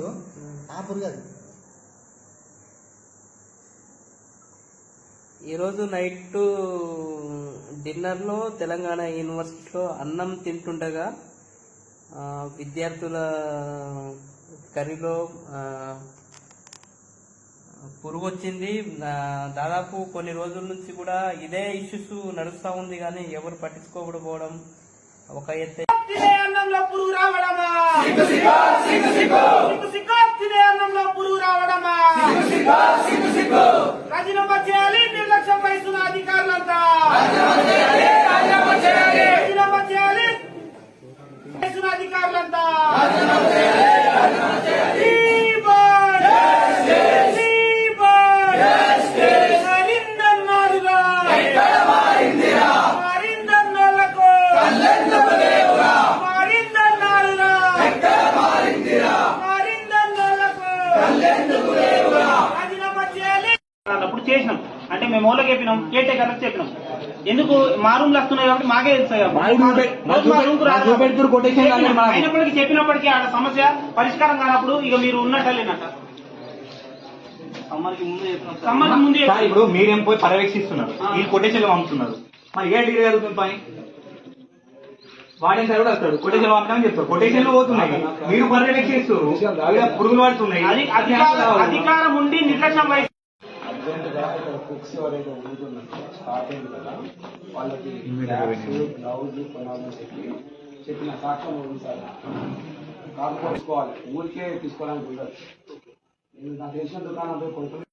చూడు ఆ పురుగు అది. ఈరోజు నైట్ డిన్నర్లో తెలంగాణ యూనివర్సిటీలో అన్నం తింటుండగా విద్యార్థుల కర్రీలో పురుగు వచ్చింది. దాదాపు కొన్ని రోజుల నుంచి కూడా ఇదే ఇష్యూస్ నడుస్తూ ఉంది, కానీ ఎవరు పట్టించుకోకపోవడం ఒక ఎత్తు. అన్నంలో పురుగు రావడమా, తినే అన్నంలో పురుగు రావడమా, రాజీనామా చేయాలి నిర్లక్ష్యం వహిస్తున్న అధికారులంతా, రాజీనామా చేయాలి వహిస్తున్న అధికారులంతా. అప్పుడు చేసినాం అంటే మేము ఓళ్ళకి చెప్పినాం, కేర్ టేకర్లకు చెప్పినాం. ఎందుకు మా రూమ్లు వస్తున్నాయి కాబట్టి మాకే తెలుస్తాయి. అయినప్పటికీ చెప్పినప్పటికీ ఆ సమస్య పరిష్కారం కానప్పుడు ఇక మీరు ఉన్నట్టలేనట. సమ్మర్కి ముందు ఇప్పుడు మీరేం పోయి పర్యవేక్షిస్తున్నారు, ఈ కొటేషన్లు పంపుతున్నారు, మరి ఏ డిగ్రీ జరుగుతుంది పని? వాడే సార్ కూడా వస్తాడు, కొటేషన్లు పంపమని చెప్తారు, కొటేషన్లు పోతున్నాయి, మీరు పర్యవేక్షిస్తారు, పురుగులు పడుతున్నాయి. అధికారం ఉండి నిర్లక్ష్యం వహిస్తారు. కుక్స్ ఎవరైతే ఉంటున్నారో స్టార్ట్ అయింది కదా, వాళ్ళకి గ్లౌజ్ కొనాలని చెప్పిన సాక్ష్యం ఉంది సార్. కాదు కొనుక్కోవాలి, ఊరికే తీసుకోవడానికి ఉండదు. నేను నాకు తెలిసిన దుకాణం పోయి కొనుక్కుని